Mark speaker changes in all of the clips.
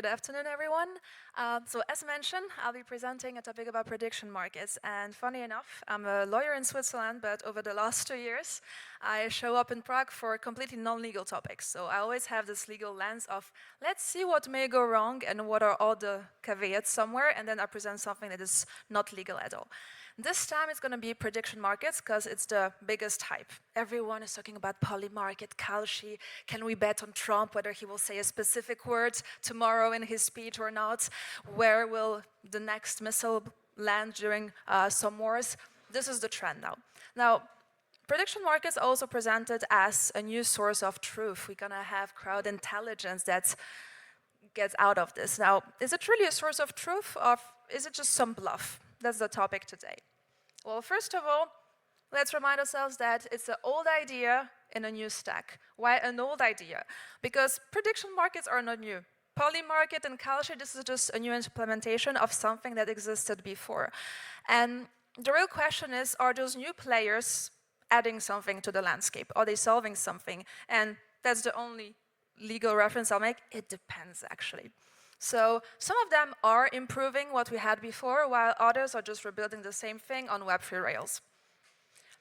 Speaker 1: Good afternoon, everyone. So as mentioned, I'll be presenting a topic about prediction markets. And funny enough, I'm a lawyer in Switzerland, but over the last 2 years, I show up in Prague for completely non-legal topics. So I always have this legal lens of, let's see what may go wrong and what are all the caveats somewhere, and then I present something that is not legal at all. This time it's going to be prediction markets because it's the biggest hype. Everyone is talking about poly market, Kalshi. Can we bet on Trump whether he will say a specific word tomorrow in his speech or not? Where will the next missile land during some wars? This is the trend now. Now, prediction markets are also presented as a new source of truth. We're going to have crowd intelligence that gets out of this. Now, is it really a source of truth or is it just some bluff? That's the topic today. Well, first of all, let's remind ourselves that it's an old idea in a new stack. Why an old idea? Because prediction markets are not new. Poly market and Kalshi, this is just a new implementation of something that existed before. And the real question is, are those new players adding something to the landscape? Are they solving something? And that's the only legal reference I'll make. It depends, actually. So some of them are improving what we had before, while others are just rebuilding the same thing on Web3 rails.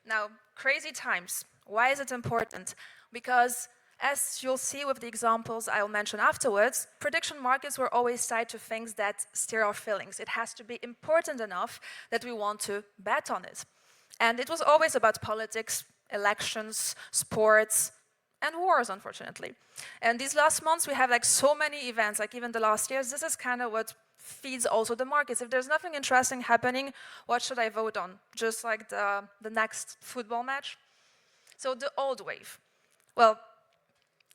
Speaker 1: Now, crazy times. Why is it important? Because as you'll see with the examples I'll mention afterwards, prediction markets were always tied to things that stir our feelings. It has to be important enough that we want to bet on it. And it was always about politics, elections, sports, and wars, unfortunately. And these last months, we have so many events, even the last years. This is kind of what feeds also the markets. If there's nothing interesting happening, what should I vote on? Just like the next football match? So the old wave. Well,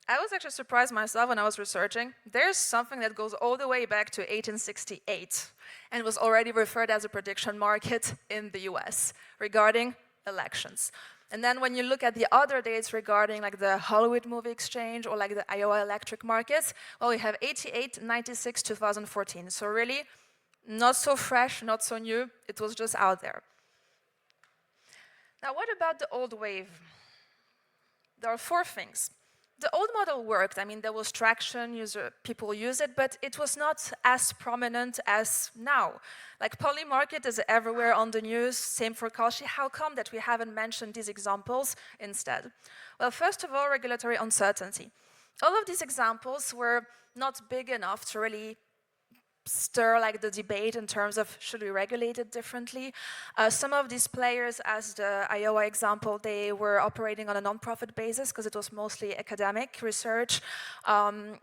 Speaker 1: I was actually surprised myself when I was researching. There's something that goes all the way back to 1868 and was already referred as a prediction market in the US regarding elections. And then when you look at the other dates regarding the Hollywood movie exchange or the Iowa electric markets, well, we have 88, 96, 2014. So really, not so fresh, not so new. It was just out there. Now, what about the old wave? There are 4 things. The old model worked. There was traction, people use it, but it was not as prominent as now. Poly market is everywhere on the news, same for Kalshi. How come that we haven't mentioned these examples instead? Well, first of all, regulatory uncertainty. All of these examples were not big enough to really stir the debate in terms of should we regulate it differently. Some of these players, as the Iowa example, they were operating on a non-profit basis because it was mostly academic research. Some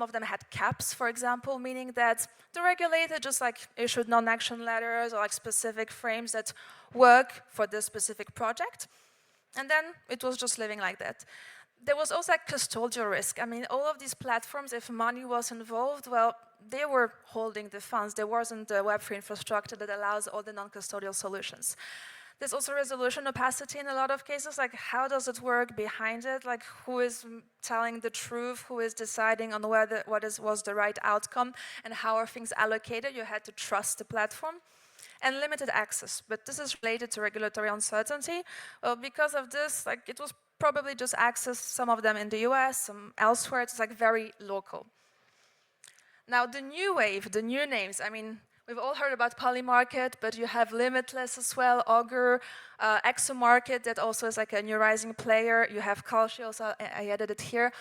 Speaker 1: of them had caps, for example, meaning that the regulator just issued non-action letters or specific frames that work for this specific project. And then it was just living like that. There was also custodial risk. All of these platforms, if money was involved, well, they were holding the funds. There wasn't the Web3 infrastructure that allows all the non-custodial solutions. There's also resolution opacity in a lot of cases. How does it work behind it? Who is telling the truth? Who is deciding on what was the right outcome? And how are things allocated? You had to trust the platform. And limited access. But this is related to regulatory uncertainty. Well, because of this, it was probably just access, some of them in the US, some elsewhere. It's very local. Now, the new wave, the new names, we've all heard about poly market, but you have limitless as well, Augur, Exo market, that also is a new rising player. You have Kalshi also, I added it here.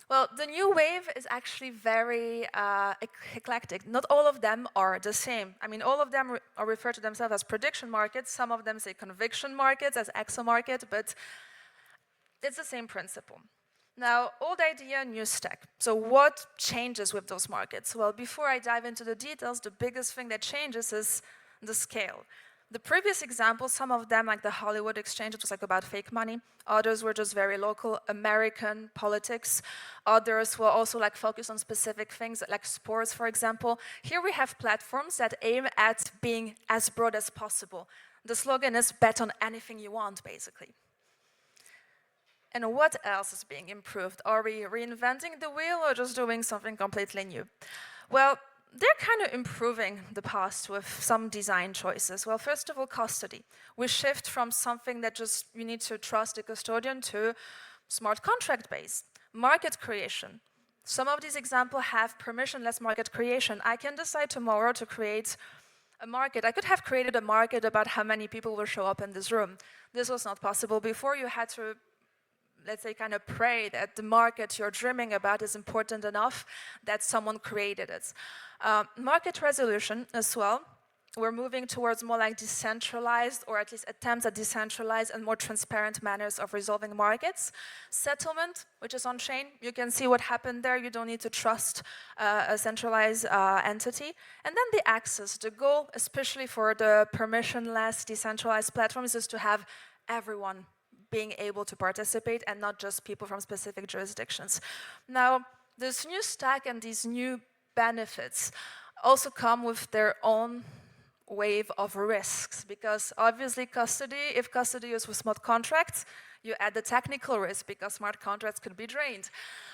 Speaker 1: Well, the new wave is actually very eclectic. Not all of them are the same. All of them are referred to themselves as prediction markets. Some of them say conviction markets as Exo market, but it's the same principle. Now, old idea, new stack. So what changes with those markets? Well, before I dive into the details, the biggest thing that changes is the scale. The previous examples, some of them, like the Hollywood exchange, it was about fake money. Others were just very local, American politics. Others were also focused on specific things, like sports, for example. Here we have platforms that aim at being as broad as possible. The slogan is bet on anything you want, basically. And what else is being improved? Are we reinventing the wheel or just doing something completely new? Well, they're kind of improving the past with some design choices. Well, first of all, custody. We shift from something that just you need to trust the custodian to smart contract based. Market creation. Some of these examples have permissionless market creation. I can decide tomorrow to create a market. I could have created a market about how many people will show up in this room. This was not possible before. You had to, let's say, kind of pray that the market you're dreaming about is important enough that someone created it. Market resolution as well. We're moving towards more like decentralized, or at least attempts at decentralized and more transparent manners of resolving markets. Settlement, which is on-chain, you can see what happened there. You don't need to trust a centralized entity. And then the access. The goal, especially for the permissionless, decentralized platforms, is to have everyone being able to participate and not just people from specific jurisdictions. Now, this new stack and these new benefits also come with their own wave of risks, because obviously custody, if custody is with smart contracts, you add the technical risk because smart contracts could be drained.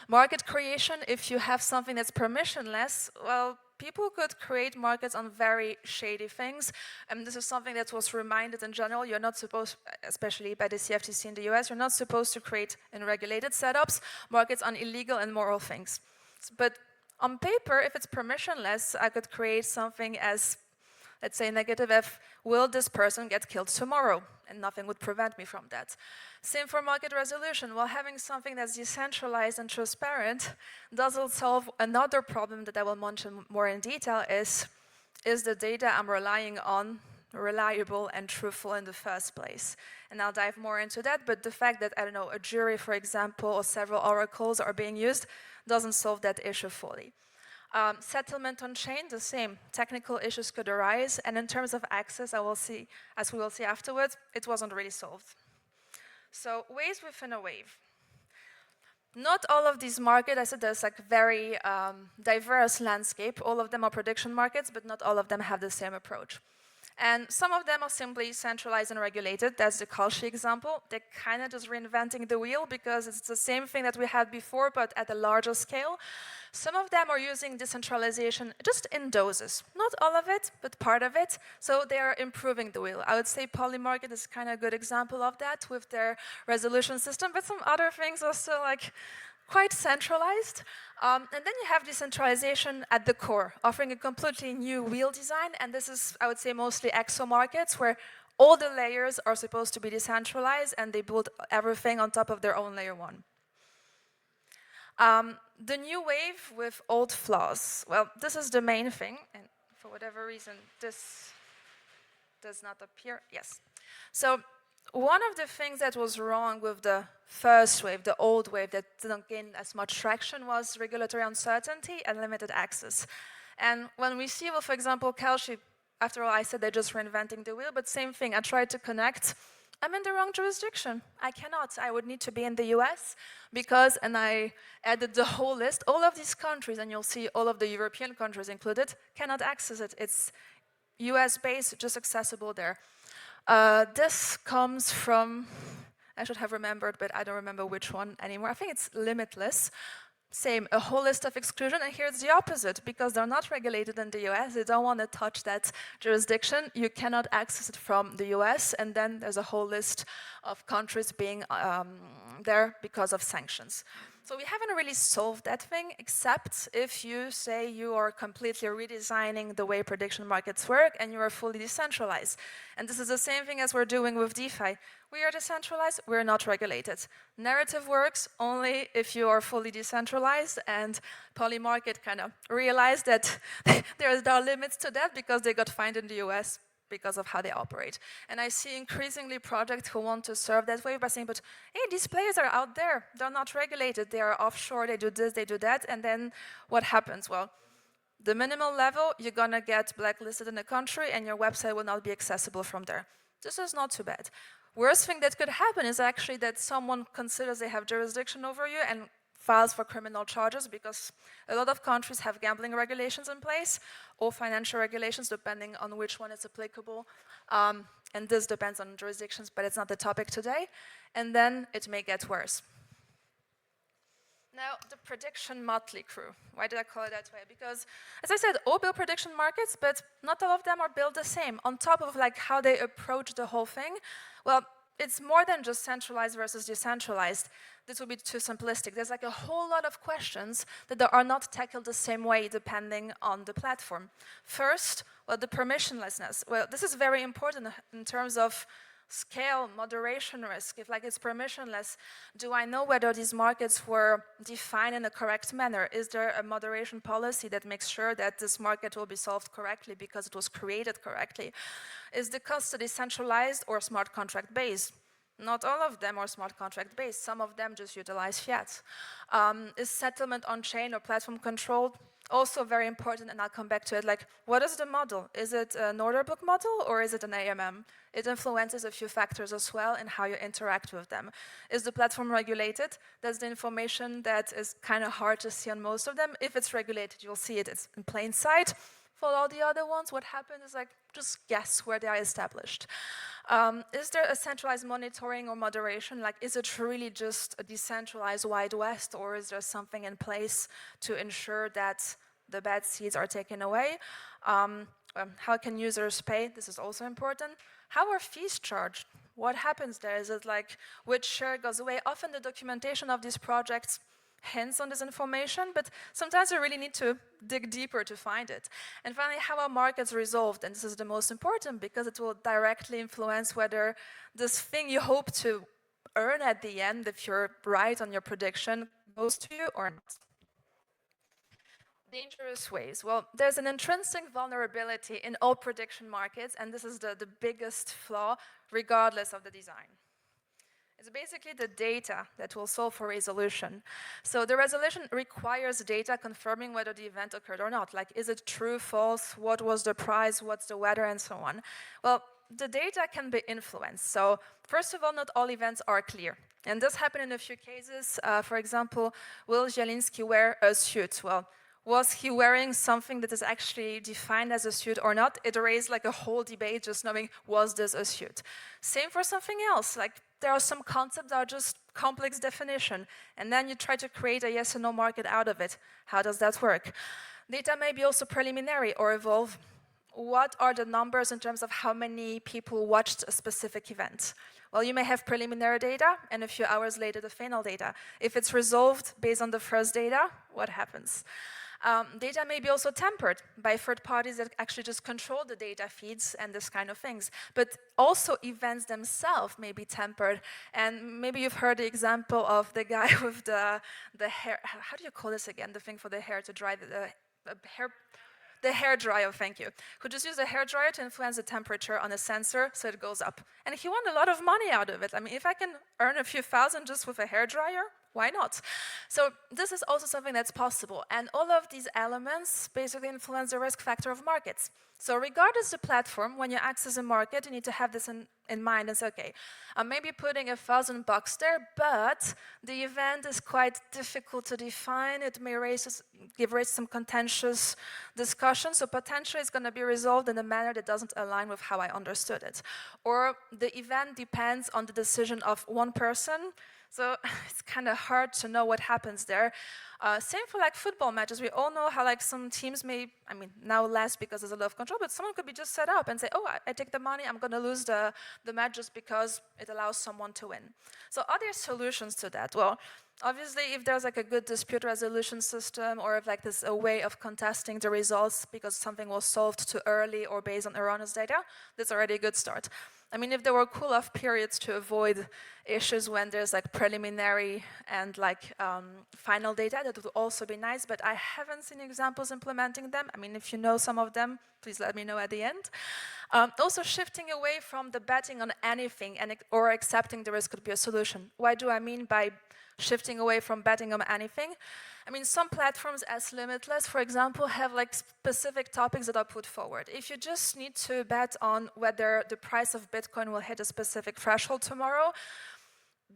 Speaker 1: Market creation, if you have something that's permissionless, well, people could create markets on very shady things. And this is something that was reminded in general. You're not supposed, especially by the CFTC in the US, you're not supposed to create in regulated setups markets on illegal and immoral things. But on paper, if it's permissionless, I could create something as, let's say, negative F, will this person get killed tomorrow? And nothing would prevent me from that. Same for market resolution. Well, having something that's decentralized and transparent doesn't solve another problem that I will mention more in detail, is the data I'm relying on reliable and truthful in the first place? And I'll dive more into that, but the fact that, I don't know, a jury, for example, or several oracles are being used doesn't solve that issue fully. Settlement on chain, the same. Technical issues could arise, and in terms of access, I will see, as we will see afterwards, it wasn't really solved. So, waves within a wave. Not all of these markets, I said there's like very diverse landscape. All of them are prediction markets, but not all of them have the same approach. And some of them are simply centralized and regulated. That's the Kalshi example. They're kind of just reinventing the wheel because it's the same thing that we had before, but at a larger scale. Some of them are using decentralization just in doses. Not all of it, but part of it. So they are improving the wheel. I would say Polymarket is kind of a good example of that with their resolution system, but some other things are still like quite centralized. And then you have decentralization at the core, offering a completely new wheel design. And this is, I would say, mostly exo markets, where all the layers are supposed to be decentralized and they build everything on top of their own layer one. The new wave with old flaws. Well, this is the main thing. And for whatever reason, this does not appear. Yes. So one of the things that was wrong with the first wave, the old wave that didn't gain as much traction, was regulatory uncertainty and limited access. And when we see, well, for example, Kalshi, after all, I said they're just reinventing the wheel, but same thing, I tried to connect. I'm in the wrong jurisdiction. I cannot. I would need to be in the US because, and I added the whole list, all of these countries, and you'll see all of the European countries included, cannot access it. It's US-based, just accessible there. This comes from, I should have remembered, but I don't remember which one anymore. I think it's Limitless. Same, a whole list of exclusion, and here it's the opposite. Because they're not regulated in the US, they don't want to touch that jurisdiction, you cannot access it from the US, and then there's a whole list of countries being there because of sanctions. So we haven't really solved that thing, except if you say you are completely redesigning the way prediction markets work and you are fully decentralized. And this is the same thing as we're doing with DeFi. We are decentralized, we're not regulated. Narrative works only if you are fully decentralized, and Polymarket kind of realized that there are limits to that because they got fined in the US because of how they operate. And I see increasingly projects who want to serve that way by saying, but hey, these players are out there, they're not regulated, they are offshore, they do this, they do that, and then what happens? Well, the minimal level, you're gonna get blacklisted in a country and your website will not be accessible from there. This is not too bad. Worst thing that could happen is actually that someone considers they have jurisdiction over you and files for criminal charges, because a lot of countries have gambling regulations in place or financial regulations, depending on which one is applicable. And this depends on jurisdictions, but it's not the topic today. And then it may get worse. Now, the prediction motley crew. Why did I call it that way? Because, as I said, all build prediction markets, but not all of them are built the same. On top of like how they approach the whole thing, well, it's more than just centralized versus decentralized. This would be too simplistic. There's like a whole lot of questions that are not tackled the same way depending on the platform. First, well, the permissionlessness. Well, this is very important in terms of scale, moderation risk. If like it's permissionless, do I know whether these markets were defined in a correct manner? Is there a moderation policy that makes sure that this market will be solved correctly because it was created correctly? Is the custody centralized or smart contract based? Not all of them are smart contract based. Some of them just utilize fiat. Is settlement on-chain or platform controlled? Also very important, and I'll come back to it, like, what is the model? Is it an order book model or is it an AMM? It influences a few factors as well in how you interact with them. Is the platform regulated? That's the information that is kind of hard to see on most of them. If it's regulated, you'll see it, it's in plain sight. For all the other ones, what happens is like, just guess where they are established. Is there a centralized monitoring or moderation? Like, is it really just a decentralized Wild West, or is there something in place to ensure that the bad seeds are taken away? How can users pay? This is also important. How are fees charged? What happens there? Is it like, which share goes away? Often the documentation of these projects hints on this information, but sometimes you really need to dig deeper to find it. And finally, how are markets resolved? And this is the most important because it will directly influence whether this thing you hope to earn at the end, if you're right on your prediction, goes to you or not. Dangerous ways. Well, there's an intrinsic vulnerability in all prediction markets, and this is the biggest flaw, regardless of the design. It's basically the data that will solve for resolution. So the resolution requires data confirming whether the event occurred or not. Like, is it true, false, what was the price, what's the weather, and so on. Well, the data can be influenced. So first of all, not all events are clear. And this happened in a few cases. For example, will Zielinski wear a suit? Well, was he wearing something that is actually defined as a suit or not? It raised like a whole debate just knowing, was this a suit? Same for something else, like there are some concepts that are just complex definition, and then you try to create a yes or no market out of it. How does that work? Data may be also preliminary or evolve. What are the numbers in terms of how many people watched a specific event? Well, you may have preliminary data and a few hours later the final data. If it's resolved based on the first data, what happens? Data may be also tempered by third parties that actually just control the data feeds and this kind of things. But also events themselves may be tempered. And maybe you've heard the example of the guy with the hair, how do you call this again? The thing for the hair to dry the hair dryer, thank you, who just used a hair dryer to influence the temperature on a sensor so it goes up. And he won a lot of money out of it. I mean, if I can earn a few thousand just with a hair dryer, why not? So this is also something that's possible. And all of these elements basically influence the risk factor of markets. So regardless of the platform, when you access a market, you need to have this in mind and say, okay, I'm maybe putting $1,000 there, but the event is quite difficult to define. It may give rise to some contentious discussion, so potentially it's going to be resolved in a manner that doesn't align with how I understood it. Or the event depends on the decision of one person, so it's kind of hard to know what happens there. Same for like football matches. We all know how like some teams may, I mean, now less because there's a lot of control, but someone could be just set up and say, oh, I take the money, I'm going to lose the match just because it allows someone to win. So are there solutions to that? Well, obviously, if there's like a good dispute resolution system, or if like there's a way of contesting the results because something was solved too early or based on erroneous data, that's already a good start. I mean, if there were cool-off periods to avoid issues when there's like preliminary and like final data, that would also be nice, but I haven't seen examples implementing them. I mean, if you know some of them, please let me know at the end. Also, shifting away from the betting on anything or accepting the risk could be a solution. What do I mean by shifting away from betting on anything? I mean, some platforms as Limitless, for example, have like specific topics that are put forward. If you just need to bet on whether the price of Bitcoin will hit a specific threshold tomorrow,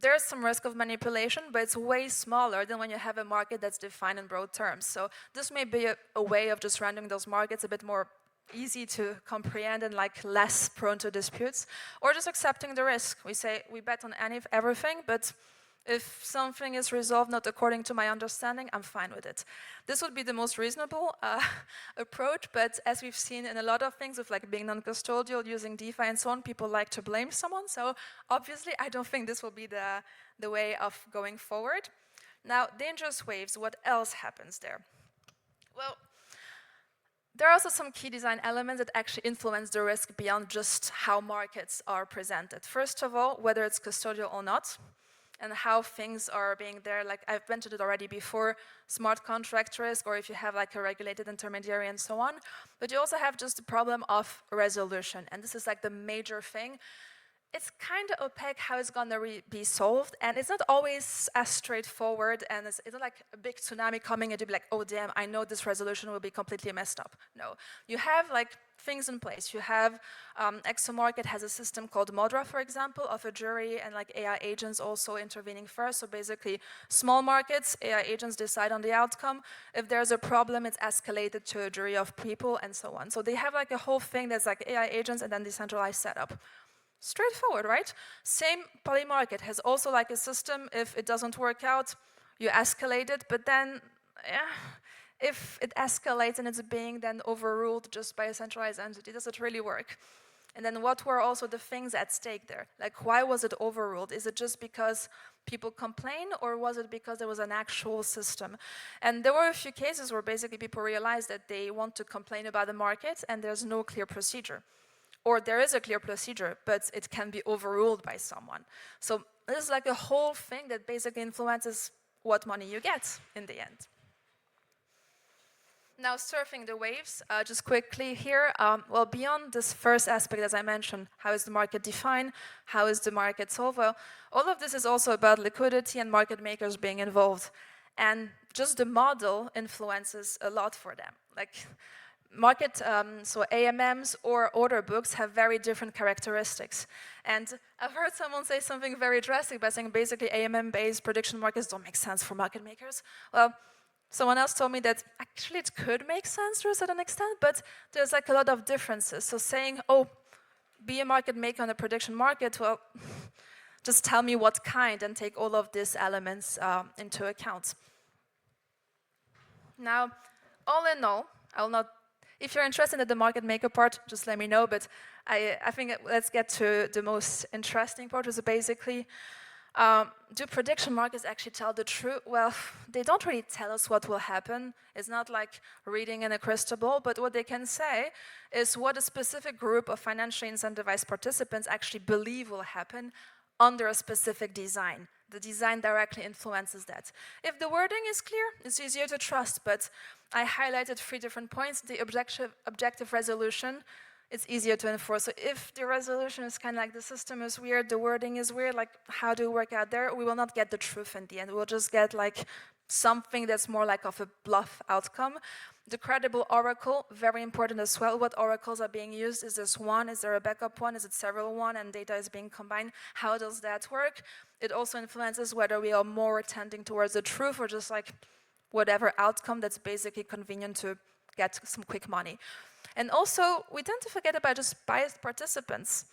Speaker 1: there's some risk of manipulation, but it's way smaller than when you have a market that's defined in broad terms. So this may be a way of just rendering those markets a bit more easy to comprehend and like less prone to disputes, or just accepting the risk. We say we bet on everything, but If something is resolved not according to my understanding, I'm fine with it. This would be the most reasonable approach, but as we've seen in a lot of things with like being non-custodial, using DeFi and so on, people like to blame someone. So obviously, I don't think this will be the way of going forward. Now, dangerous waves, what else happens there? Well, there are also some key design elements that actually influence the risk beyond just how markets are presented. First of all, whether it's custodial or not, and how things are being there. Like I've mentioned it already before, smart contract risk, or if you have like a regulated intermediary and so on. But you also have just the problem of resolution. And this is like the major thing. It's kind of opaque how it's going to be solved, and it's not always as straightforward, and it's not like a big tsunami coming and you'll be like, oh damn, I know this resolution will be completely messed up. No, you have like things in place. You have, ExoMarket has a system called Modra, for example, of a jury and like AI agents also intervening first. So basically, small markets, AI agents decide on the outcome. If there's a problem, it's escalated to a jury of people and so on. So they have like a whole thing that's like AI agents and then decentralized setup. Straightforward, right? Same Polymarket has also like a system, if it doesn't work out, you escalate it, but then, yeah, if it escalates and it's being then overruled just by a centralized entity, does it really work? And then what were also the things at stake there? Like, why was it overruled? Is it just because people complain, or was it because there was an actual system? And there were a few cases where basically people realized that they want to complain about the market and there's no clear procedure. Or there is a clear procedure, but it can be overruled by someone. So this is like a whole thing that basically influences what money you get in the end. Now, surfing the waves, just quickly here. Well, beyond this first aspect, as I mentioned, how is the market defined? How is the market solved? Well, all of this is also about liquidity and market makers being involved. And just the model influences a lot for them. Like, market, so AMMs or order books have very different characteristics. And I've heard someone say something very drastic by saying basically AMM-based prediction markets don't make sense for market makers. Well, someone else told me that actually it could make sense to a certain extent, but there's like a lot of differences. So saying, oh, be a market maker on a prediction market, well, just tell me what kind and take all of these elements into account. Now, all in all, I will not. If you're interested in the market maker part, just let me know, but I think let's get to the most interesting part, which is basically, do prediction markets actually tell the truth? Well, they don't really tell us what will happen. It's not like reading in a crystal ball, but what they can say is what a specific group of financially incentivized participants actually believe will happen under a specific design. The design directly influences that. If the wording is clear, it's easier to trust, but I highlighted 3 different points. The objective resolution, it's easier to enforce. So if the resolution is kind of like the system is weird, the wording is weird, like how do we work out there? We will not get the truth in the end. We'll just get like something that's more like of a bluff outcome. The credible oracle, very important as well. What oracles are being used? Is this one? Is there a backup one? Is it several one and data is being combined? How does that work? It also influences whether we are more tending towards the truth or just like whatever outcome that's basically convenient to get some quick money. And also, we tend to forget about just biased participants.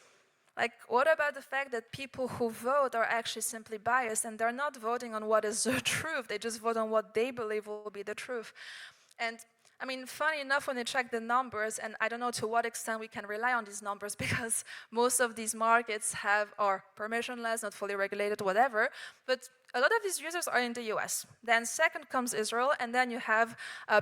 Speaker 1: Like, what about the fact that people who vote are actually simply biased and they're not voting on what is the truth, they just vote on what they believe will be the truth. And I mean, funny enough, when you check the numbers, and I don't know to what extent we can rely on these numbers because most of these markets are permissionless, not fully regulated, whatever, but a lot of these users are in the US. Then second comes Israel, and then you have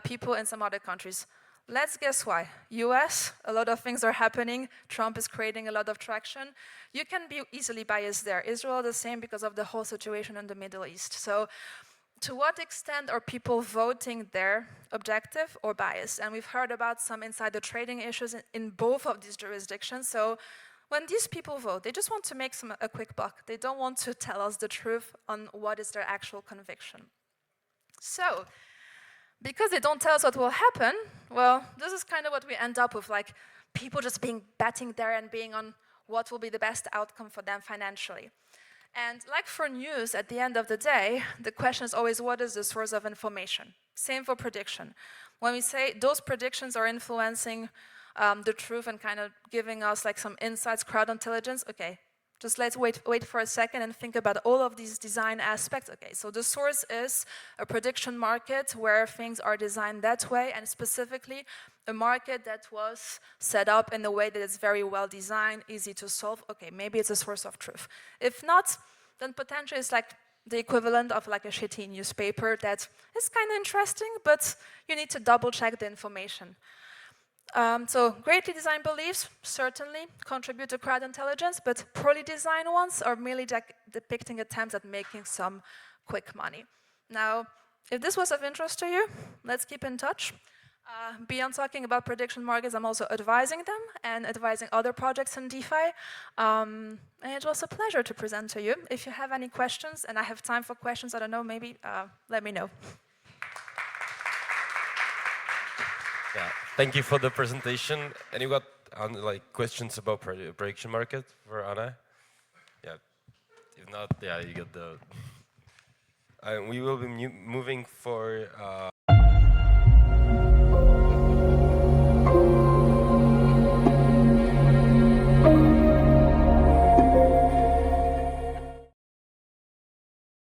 Speaker 1: people in some other countries. Let's guess why. US, a lot of things are happening. Trump is creating a lot of traction. You can be easily biased there. Israel, the same because of the whole situation in the Middle East. So to what extent are people voting there objective or biased? And we've heard about some insider trading issues in both of these jurisdictions. So when these people vote, they just want to make a quick buck. They don't want to tell us the truth on what is their actual conviction. So, because they don't tell us what will happen, well, this is kind of what we end up with, like people just betting there and being on what will be the best outcome for them financially. And like for news, at the end of the day, the question is always, what is the source of information? Same for prediction. When we say those predictions are influencing the truth and kind of giving us like some insights, crowd intelligence, okay, Just let's wait for a second and think about all of these design aspects. Okay, so the source is a prediction market where things are designed that way, and specifically a market that was set up in a way that is very well designed, easy to solve. Okay, maybe it's a source of truth. If not, then potentially it's like the equivalent of like a shitty newspaper that is kind of interesting, but you need to double check the information. So greatly designed beliefs certainly contribute to crowd intelligence, but poorly designed ones are merely depicting attempts at making some quick money. Now, if this was of interest to you, let's keep in touch. Beyond talking about prediction markets, I'm also advising them and advising other projects in DeFi. And it was a pleasure to present to you. If you have any questions, and I have time for questions, I don't know, maybe let me know.
Speaker 2: Yeah, thank you for the presentation. And you got like questions about prediction market for Anna? Yeah. If not, yeah, you get the. We will be moving for.